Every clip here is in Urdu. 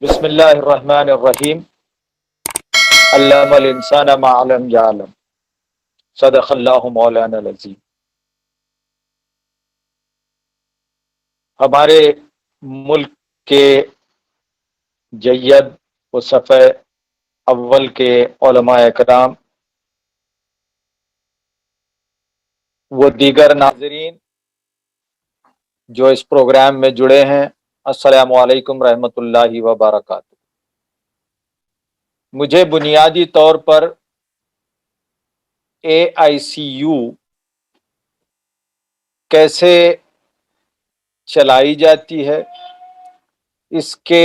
بسم اللہ الرحمن الرحیم۔ علم الانسان ما علم یعلم، صدق اللہ مولانا العظیم۔ ہمارے ملک کے جید و صفِ اول کے علماء اکرام وہ دیگر ناظرین جو اس پروگرام میں جڑے ہیں، السلام علیکم رحمۃ اللہ وبرکاتہ۔ مجھے بنیادی طور پر AICU کیسے چلائی جاتی ہے، اس کے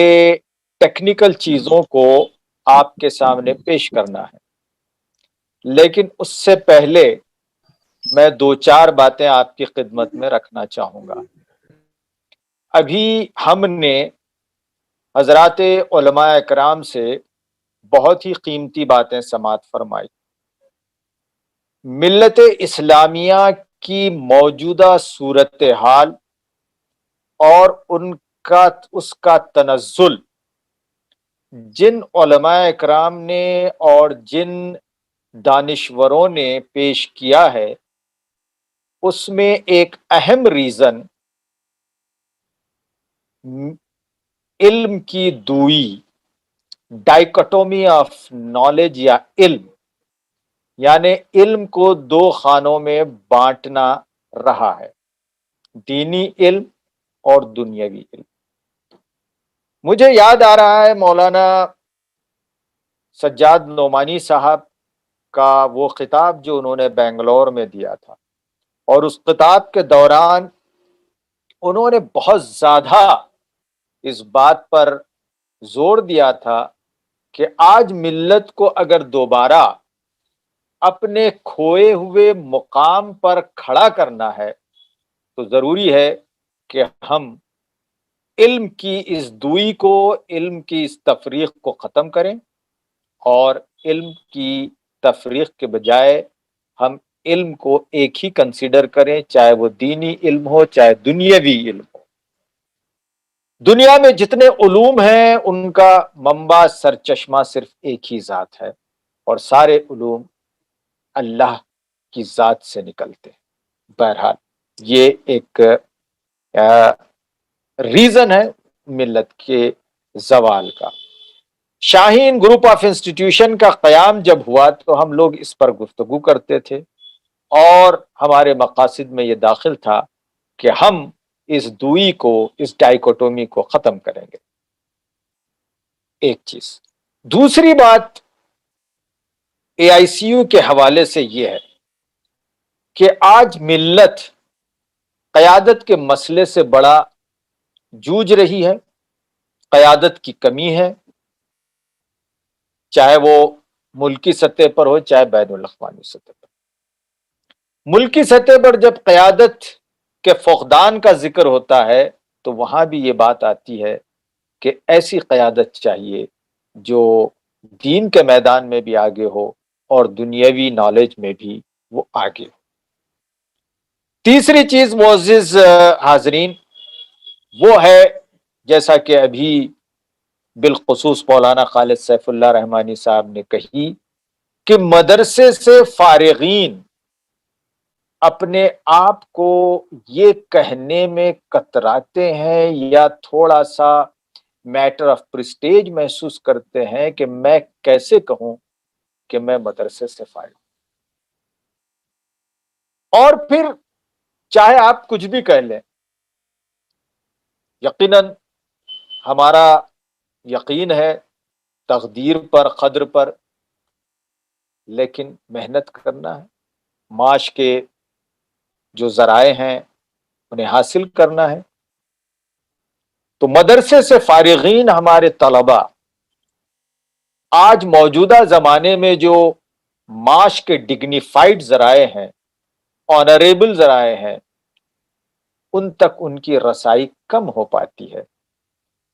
ٹیکنیکل چیزوں کو آپ کے سامنے پیش کرنا ہے، لیکن اس سے پہلے میں دو چار باتیں آپ کی خدمت میں رکھنا چاہوں گا۔ ابھی ہم نے حضرات علماء اکرام سے بہت ہی قیمتی باتیں سماعت فرمائی۔ ملت اسلامیہ کی موجودہ صورتحال اور اس کا تنزل جن علماء اکرام نے اور جن دانشوروں نے پیش کیا ہے، اس میں ایک اہم ریزن علم کی دوئی، ڈائکٹومی آف نالج یا علم، یعنی علم کو دو خانوں میں بانٹنا رہا ہے، دینی علم اور دنیاوی علم۔ مجھے یاد آ رہا ہے مولانا سجاد نعمانی صاحب کا وہ خطاب جو انہوں نے بنگلور میں دیا تھا، اور اس خطاب کے دوران انہوں نے بہت زیادہ اس بات پر زور دیا تھا کہ آج ملت کو اگر دوبارہ اپنے کھوئے ہوئے مقام پر کھڑا کرنا ہے تو ضروری ہے کہ ہم علم کی اس دوئی کو، علم کی اس تفریق کو ختم کریں، اور علم کی تفریق کے بجائے ہم علم کو ایک ہی کنسیڈر کریں، چاہے وہ دینی علم ہو چاہے دنیاوی علم ہو۔ دنیا میں جتنے علوم ہیں ان کا منبع سرچشمہ صرف ایک ہی ذات ہے، اور سارے علوم اللہ کی ذات سے نکلتے ہیں۔ بہرحال یہ ایک ریزن ہے ملت کے زوال کا۔ شاہین گروپ آف انسٹیٹیوشن کا قیام جب ہوا تو ہم لوگ اس پر گفتگو کرتے تھے، اور ہمارے مقاصد میں یہ داخل تھا کہ ہم اس دوئی کو، اس ڈائیکوٹومی کو ختم کریں گے۔ ایک چیز۔ دوسری بات AICU کے حوالے سے یہ ہے کہ آج ملت قیادت کے مسئلے سے بڑا جوجھ رہی ہے۔ قیادت کی کمی ہے، چاہے وہ ملکی سطح پر ہو چاہے بین الاقوامی سطح پر۔ ملکی سطح پر جب قیادت کے فقدان کا ذکر ہوتا ہے تو وہاں بھی یہ بات آتی ہے کہ ایسی قیادت چاہیے جو دین کے میدان میں بھی آگے ہو اور دنیاوی نالج میں بھی وہ آگے ہو۔ تیسری چیز معزز حاضرین وہ ہے، جیسا کہ ابھی بالخصوص مولانا خالد سیف اللہ رحمانی صاحب نے کہی، کہ مدرسے سے فارغین اپنے آپ کو یہ کہنے میں کتراتے ہیں یا تھوڑا سا میٹر آف پریسٹیج محسوس کرتے ہیں کہ میں کیسے کہوں کہ میں مدرسے سے فارغ ہوں۔ اور پھر چاہے آپ کچھ بھی کہہ لیں، یقیناً ہمارا یقین ہے تقدیر پر، قدر پر، لیکن محنت کرنا ہے، معاش کے جو ذرائع ہیں انہیں حاصل کرنا ہے۔ تو مدرسے سے فارغین ہمارے طلباء آج موجودہ زمانے میں جو معاش کے ڈگنیفائڈ ذرائع ہیں، آنریبل ذرائع ہیں، ان تک ان کی رسائی کم ہو پاتی ہے،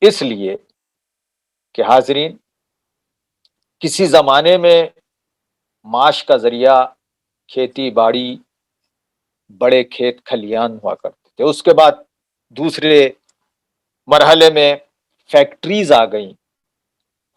اس لیے کہ حاضرین کسی زمانے میں معاش کا ذریعہ کھیتی باڑی، بڑے کھیت کھلیان ہوا کرتے تھے۔ اس کے بعد دوسرے مرحلے میں فیکٹریز آ گئیں،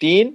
3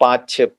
5-6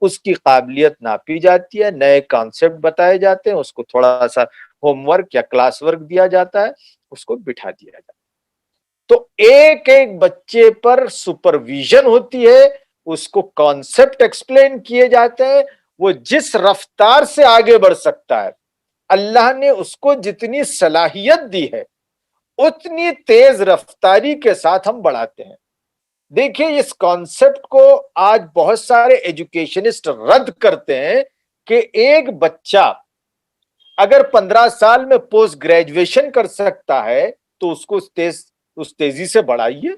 اس کی قابلیت ناپی جاتی ہے، نئے کانسیپٹ بتائے جاتے ہیں، اس کو تھوڑا سا ہوم ورک یا کلاس ورک دیا جاتا ہے، اس کو بٹھا دیا جاتا ہے۔ تو ایک ایک بچے پر سپرویژن ہوتی ہے، اس کو کانسیپٹ ایکسپلین کیے جاتے ہیں، وہ جس رفتار سے آگے بڑھ سکتا ہے، اللہ نے اس کو جتنی صلاحیت دی ہے اتنی تیز رفتاری کے ساتھ ہم بڑھاتے ہیں۔ دیکھیے اس کانسیپٹ کو آج بہت سارے ایجوکیشنسٹ رد کرتے ہیں کہ ایک بچہ اگر 15 سال میں پوسٹ گریجویشن کر سکتا ہے تو اس کو اس تیزی سے بڑھائیے،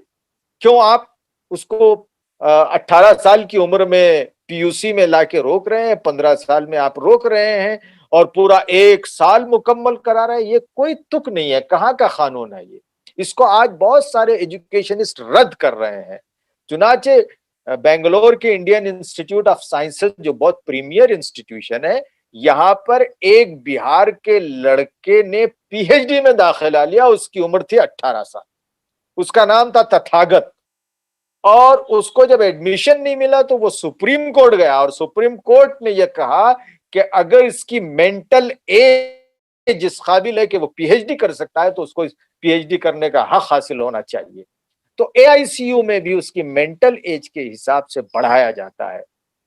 کیوں آپ اس کو 18 سال کی عمر میں پی یو سی میں لا کے روک رہے ہیں، 15 سال میں آپ روک رہے ہیں اور پورا 1 سال مکمل کرا رہے ہیں؟ یہ کوئی تک نہیں ہے، کہاں کا قانون ہے یہ؟ اس کو آج بہت سارے ایجوکیشنسٹ رد کر رہے ہیں۔ چنانچہ بنگلور کے انڈین انسٹیٹیوٹ آف سائنسز جو بہت پریمیئر انسٹیٹیوشن ہے، یہاں پر ایک بہار کے لڑکے نے پی ایچ ڈی میں داخلہ لیا، اس کی عمر تھی 18 سال، اس کا نام تھا تتھاگت، اور اس کو جب ایڈمیشن نہیں ملا تو وہ سپریم کورٹ گیا اور سپریم کورٹ نے یہ کہا کہ اگر اس کی مینٹل ایج جس قابل ہے کہ وہ پی ایچ ڈی کر سکتا ہے تو اس کو پی ایچ ڈی کرنے کا حق حاصل ہونا چاہیے۔ تو اے آئی سی یو میں بھی اس کی مینٹل ایج کے حساب سے بڑھایا جاتا ہے۔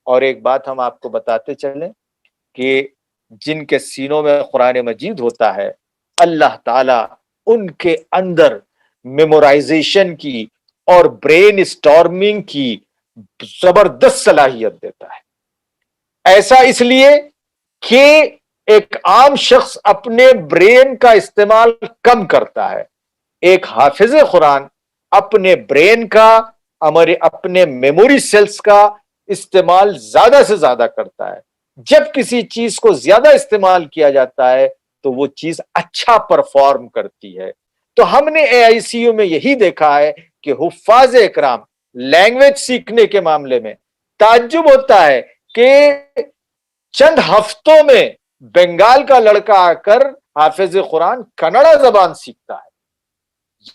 اور ایک بات ہم آپ کو بتاتے چلیں کہ جن کے سینوں میں قرآن مجید ہوتا ہے، اللہ تعالیٰ ان کے اندر میمورائزیشن کی اور برین اسٹارمنگ کی زبردست صلاحیت دیتا ہے۔ ایسا اس لیے کہ ایک عام شخص اپنے برین کا استعمال کم کرتا ہے، ایک حافظ قرآن اپنے برین کا، اپنے میموری سیلز کا استعمال زیادہ سے زیادہ کرتا ہے۔ جب کسی چیز کو زیادہ استعمال کیا جاتا ہے تو وہ چیز اچھا پرفارم کرتی ہے۔ تو ہم نے اے آئی سی یو میں یہی دیکھا ہے کہ حفاظ اکرام لینگویج سیکھنے کے معاملے میں تعجب ہوتا ہے کہ چند ہفتوں میں بنگال کا لڑکا آ کر حافظ قرآن کنڑا زبان سیکھتا ہے۔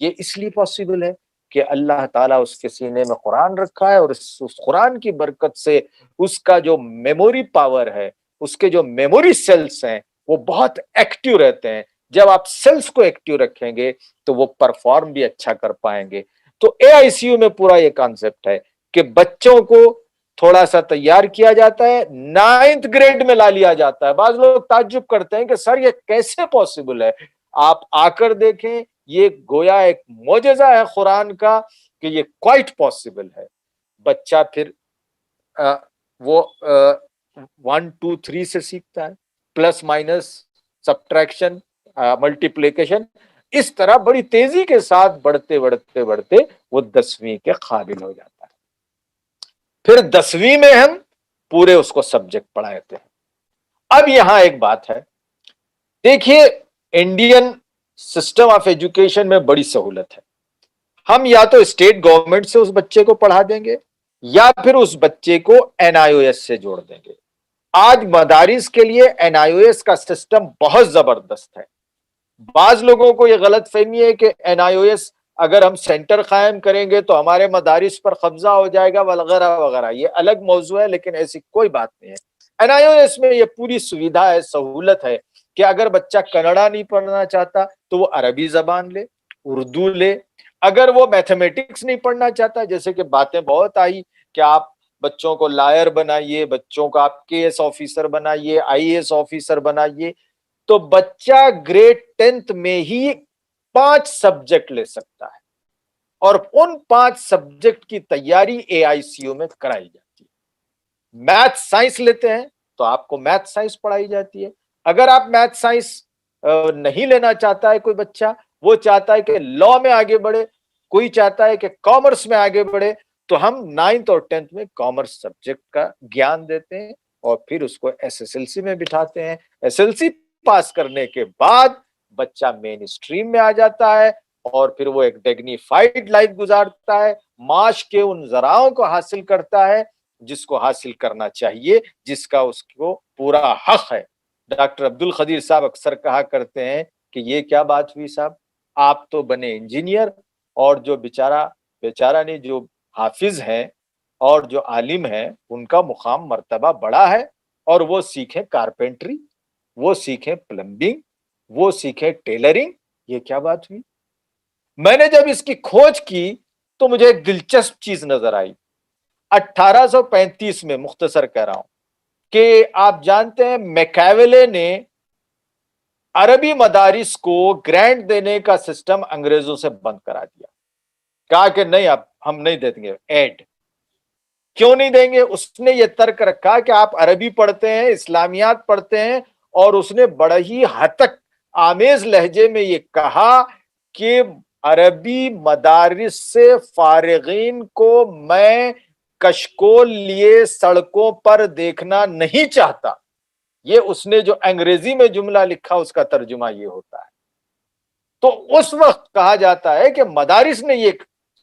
یہ اس لیے پاسبل ہے کہ اللہ تعالیٰ اس کے سینے میں قرآن رکھا ہے، اور اس قرآن کی برکت سے اس کا جو میموری پاور ہے، اس کے جو میموری سیلز ہیں وہ بہت ایکٹیو رہتے ہیں۔ جب آپ سیلز کو ایکٹیو رکھیں گے تو وہ پرفارم بھی اچھا کر پائیں گے۔ تو اے آئی سی یو میں پورا یہ کانسیپٹ ہے کہ بچوں کو تھوڑا سا تیار کیا جاتا ہے، 9th گریڈ میں لا لیا جاتا ہے۔ بعض لوگ تعجب کرتے ہیں کہ سر یہ کیسے پاسبل ہے؟ آپ آ کر دیکھیں، یہ گویا ایک معجزہ ہے قرآن کا کہ یہ کوائٹ پاسبل ہے۔ بچہ پھر وہ 1 2 3 سے سیکھتا ہے، پلس مائنس، سبٹریکشن، ملٹیپلیکیشن، اس طرح بڑی تیزی کے ساتھ بڑھتے بڑھتے بڑھتے وہ 10ویں کے قابل ہو جاتا ہے۔ پھر 10ویں میں ہم پورے اس کو سبجیکٹ پڑھاتے ہیں۔ اب یہاں ایک بات ہے، دیکھیے انڈین سسٹم آف ایجوکیشن میں بڑی سہولت ہے۔ ہم یا تو اسٹیٹ گورنمنٹ سے اس بچے کو پڑھا دیں گے یا پھر اس بچے کو این آئی او ایس سے جوڑ دیں گے۔ آج مدارس کے لیے این آئی او ایس کا سسٹم بہت زبردست ہے۔ بعض لوگوں کو یہ غلط فہمی ہے کہ این آئی او ایس اگر ہم سینٹر قائم کریں گے تو ہمارے مدارس پر قبضہ ہو جائے گا وغیرہ وغیرہ، یہ الگ موضوع ہے، لیکن ایسی کوئی بات نہیں ہے۔ این آئی او ایس میں یہ پوری سویدھا ہے، سہولت ہے کہ اگر بچہ کنڑا نہیں پڑھنا چاہتا تو وہ عربی زبان لے، اردو لے۔ اگر وہ میتھمیٹکس نہیں پڑھنا چاہتا، جیسے کہ باتیں بہت آئی کہ آپ بچوں کو لائر بنائیے، بچوں کو آپ کے ایس آفیسر بنائیے، آئی ایس آفیسر بنائیے، تو بچہ گریڈ 10th میں ہی 5 سبجیکٹ لے سکتا ہے، اور ان 5 سبجیکٹ کی تیاری اے آئی سی یو میں کرائی جاتی ہے۔ میتھ سائنس لیتے ہیں تو آپ کو میتھ سائنس پڑھائی جاتی ہے۔ اگر آپ میتھ سائنس نہیں لینا چاہتا ہے کوئی بچہ، وہ چاہتا ہے کہ لا میں آگے بڑھے، کوئی چاہتا ہے کہ کامرس میں آگے بڑھے، تو ہم 9th اور 10th میں کامرس سبجیکٹ کا گیان دیتے ہیں اور پھر اس کو ایس ایس ایل سی میں بٹھاتے ہیں۔ ایس ایل سی پاس کرنے کے بعد بچہ مین اسٹریم میں آ جاتا ہے اور پھر وہ ایک ڈیگنیفائڈ لائف گزارتا ہے، معاش کے ان ذرائعوں کو حاصل کرتا ہے جس کو حاصل کرنا چاہیے، جس کا اس کو پورا حق ہے۔ ڈاکٹر عبد القدیر صاحب اکثر کہا کرتے ہیں کہ یہ کیا بات ہوئی صاحب، آپ تو بنے انجینئر اور جو بیچارہ نہیں جو حافظ ہیں اور جو عالم ہیں ان کا مقام مرتبہ بڑا ہے، اور وہ سیکھیں کارپینٹری، وہ سیکھیں پلمبنگ، وہ سیکھیں ٹیلرنگ. یہ کیا بات ہوئی؟ میں نے جب اس کی کھوج کی تو مجھے ایک دلچسپ چیز نظر آئی. 1835 میں، مختصر کہہ رہا ہوں، کہ آپ جانتے ہیں میکاویلے نے عربی مدارس کو گرانٹ دینے کا سسٹم انگریزوں سے بند کرا دیا. کہا کہ نہیں، اب ہم نہیں دیں گے ایڈ. کیوں نہیں دیں گے؟ اس نے یہ ترک رکھا کہ آپ عربی پڑھتے ہیں، اسلامیات پڑھتے ہیں، اور اس نے بڑا ہی ہتک آمیز لہجے میں یہ کہا کہ عربی مدارس سے فارغین کو میں کشکول لیے سڑکوں پر دیکھنا نہیں چاہتا. یہ اس نے جو انگریزی میں جملہ لکھا اس کا ترجمہ یہ ہوتا ہے. تو اس وقت کہا جاتا ہے کہ مدارس نے یہ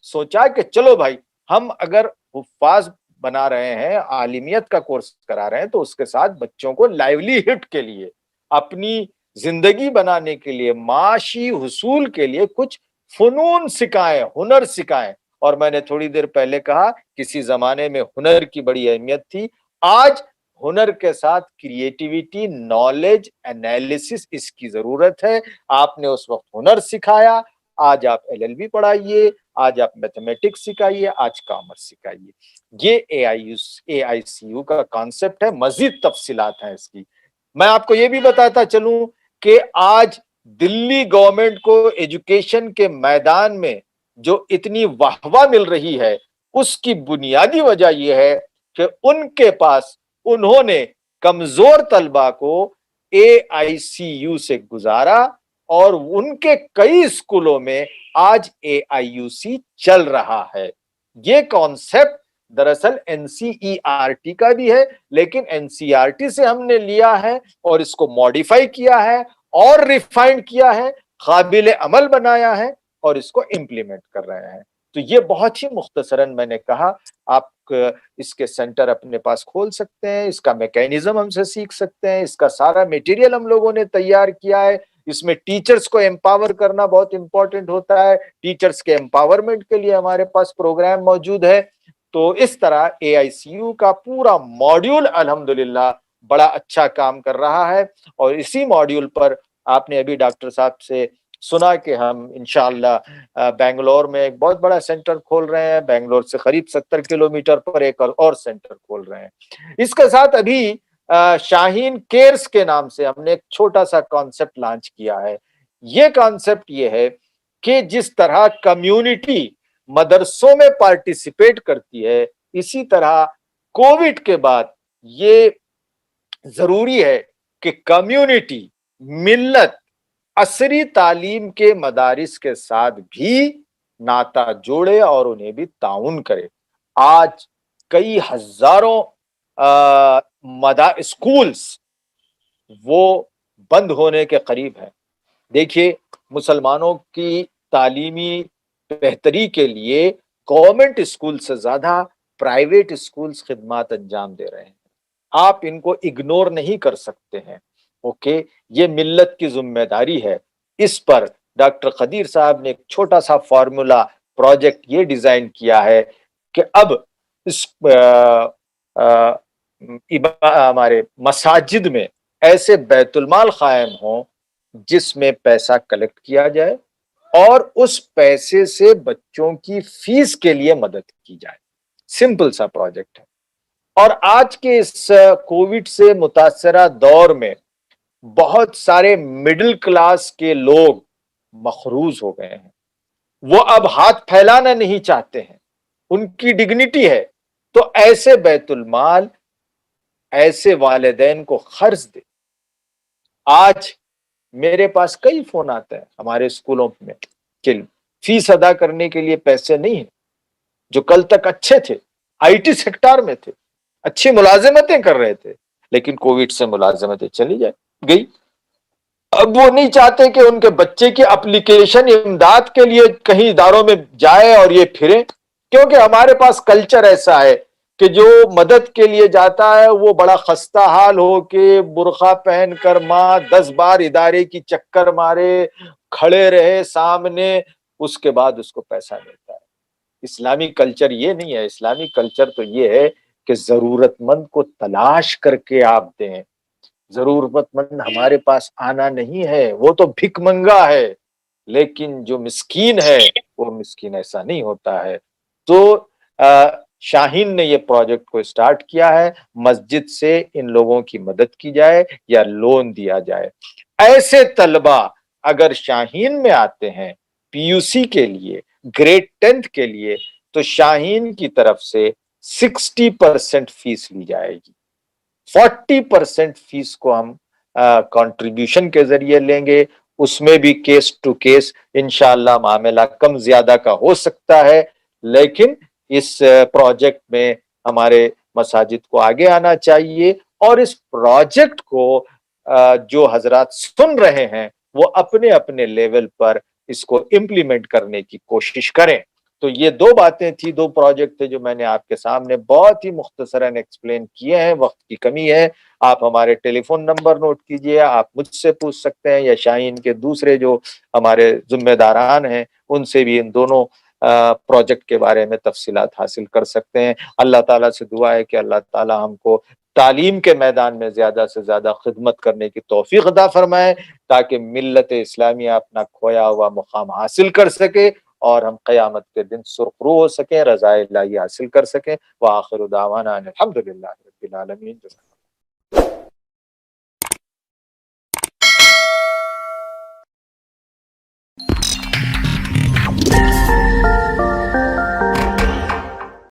سوچا کہ چلو بھائی، ہم اگر حفاظ بنا رہے ہیں، عالمیت کا کورس کرا رہے ہیں، تو اس کے ساتھ بچوں کو لائیولی ہڈ کے لیے، اپنی زندگی بنانے کے لیے، معاشی حصول کے لیے کچھ فنون سکھائیں، ہنر سکھائیں. اور میں نے تھوڑی دیر پہلے کہا کسی زمانے میں ہنر کی بڑی اہمیت تھی. آج ہنر کے ساتھ کریٹیویٹی، نالج، انالیسس اس کی ضرورت ہے. آپ نے اس وقت ہنر سکھایا، آج آپ LLB پڑھائیے، آج آپ میتھمیٹکس سکھائیے، آج کامرس سکھائیے. یہ AICU کا کانسیپٹ ہے. مزید تفصیلات ہیں اس کی. میں آپ کو یہ بھی بتاتا چلوں کہ آج دلی گورنمنٹ کو ایجوکیشن کے میدان میں جو اتنی واہواہ مل رہی ہے، اس کی بنیادی وجہ یہ ہے کہ ان کے پاس، انہوں نے کمزور طلبہ کو AICU سے گزارا، اور ان کے کئی اسکولوں میں آج AIUC چل رہا ہے. یہ کانسیپٹ دراصل NCERT کا بھی ہے، لیکن NCERT سے ہم نے لیا ہے اور اس کو ماڈیفائی کیا ہے اور ریفائنڈ کیا ہے، قابل عمل بنایا ہے، اور اس کو امپلیمنٹ کر رہے ہیں. تو یہ بہت ہی مختصراً میں نے کہا. آپ اس کے سینٹر اپنے پاس کھول سکتے ہیں، اس کا میکینزم ہم سے سیکھ سکتے ہیں، اس کا سارا میٹیریل ہم لوگوں نے تیار کیا ہے. اس میں ٹیچرز کو امپاور کرنا بہت امپورٹنٹ ہوتا ہے. ٹیچرز کے امپاورمنٹ کے لیے ہمارے پاس پروگرام موجود ہے. تو اس طرح AICU کا پورا ماڈیول الحمدللہ بڑا اچھا کام کر رہا ہے. اور اسی ماڈیول پر آپ نے ابھی ڈاکٹر صاحب سے سنا کہ ہم انشاءاللہ بنگلور میں ایک بہت بڑا سینٹر کھول رہے ہیں. بنگلور سے قریب 70 کلومیٹر پر ایک اور سینٹر کھول رہے ہیں. اس کے ساتھ ابھی شاہین کیئرز کے نام سے ہم نے ایک چھوٹا سا کانسیپٹ لانچ کیا ہے. یہ کانسیپٹ یہ ہے کہ جس طرح کمیونٹی مدرسوں میں پارٹیسپیٹ کرتی ہے، اسی طرح کووڈ کے بعد یہ ضروری ہے کہ کمیونٹی، ملت عصری تعلیم کے مدارس کے ساتھ بھی ناتا جوڑے اور انہیں بھی تعاون کرے. آج کئی ہزاروں اسکولز وہ بند ہونے کے قریب ہیں. دیکھیے، مسلمانوں کی تعلیمی بہتری کے لیے گورنمنٹ اسکول سے زیادہ پرائیویٹ اسکولز خدمات انجام دے رہے ہیں. آپ ان کو اگنور نہیں کر سکتے ہیں. اوکے، یہ ملت کی ذمہ داری ہے. اس پر ڈاکٹر قدیر صاحب نے ایک چھوٹا سا فارمولا پروجیکٹ یہ ڈیزائن کیا ہے کہ اب اس ہمارے مساجد میں ایسے بیت المال قائم ہوں جس میں پیسہ کلیکٹ کیا جائے اور اس پیسے سے بچوں کی فیس کے لیے مدد کی جائے. سمپل سا پروجیکٹ ہے. اور آج کے اس کووڈ سے متاثرہ دور میں بہت سارے مڈل کلاس کے لوگ مخروض ہو گئے ہیں. وہ اب ہاتھ پھیلانا نہیں چاہتے ہیں. ان کی ڈگنیٹی ہے. تو ایسے بیت المال ایسے والدین کو قرض دے. آج میرے پاس کئی فون آتے ہیں ہمارے اسکولوں میں کہ فیس ادا کرنے کے لیے پیسے نہیں ہیں. جو کل تک اچھے تھے، IT سیکٹر میں تھے، اچھی ملازمتیں کر رہے تھے، لیکن کووڈ سے ملازمتیں چلی گئی. اب وہ نہیں چاہتے کہ ان کے بچے کی اپلیکیشن امداد کے لیے کہیں اداروں میں جائے اور یہ پھرے، کیونکہ ہمارے پاس کلچر ایسا ہے کہ جو مدد کے لیے جاتا ہے وہ بڑا خستہ حال ہو کے برقع پہن کر ماں 10 بار ادارے کی چکر مارے، کھڑے رہے سامنے، اس کے بعد اس کو پیسہ ملتا ہے. اسلامی کلچر یہ نہیں ہے. اسلامی کلچر تو یہ ہے کہ ضرورت مند کو تلاش کر کے آپ دیں. ضرورت مند ہمارے پاس آنا نہیں ہے, وہ تو بھک منگا ہے, لیکن جو مسکین ہے وہ مسکین ایسا نہیں ہوتا ہے. تو شاہین نے یہ پروجیکٹ کو سٹارٹ کیا ہے, مسجد سے ان لوگوں کی مدد کی جائے یا لون دیا جائے. ایسے طلبہ اگر شاہین میں آتے ہیں پی یو سی کے لیے, گریڈ 10th کے لیے, تو شاہین کی طرف سے 60% فیس لی جائے گی. 40% فیس کو ہم کنٹریبیوشن کے ذریعے لیں گے. اس میں بھی کیس ٹو کیس انشاءاللہ معاملہ کم زیادہ کا ہو سکتا ہے, لیکن اس پروجیکٹ میں ہمارے مساجد کو آگے آنا چاہیے, اور اس پروجیکٹ کو جو حضرات سن رہے ہیں وہ اپنے اپنے لیول پر اس کو امپلیمنٹ کرنے کی کوشش کریں. تو یہ دو باتیں تھی, دو پروجیکٹ تھے جو میں نے آپ کے سامنے بہت ہی مختصراً ایکسپلین کیے ہیں. وقت کی کمی ہے. آپ ہمارے ٹیلی فون نمبر نوٹ کیجئے, آپ مجھ سے پوچھ سکتے ہیں یا شاہین کے دوسرے جو ہمارے ذمہ داران ہیں ان سے بھی ان دونوں پروجیکٹ کے بارے میں تفصیلات حاصل کر سکتے ہیں. اللہ تعالیٰ سے دعا ہے کہ اللہ تعالیٰ ہم کو تعلیم کے میدان میں زیادہ سے زیادہ خدمت کرنے کی توفیق عطا فرمائے, تاکہ ملت اسلامیہ اپنا کھویا ہوا مقام حاصل کر سکے اور ہم قیامت کے دن سرخرو ہو سکیں, رضائے الہی حاصل کر سکیں. وآخر دعوانا ان الحمد للہ رب العالمین.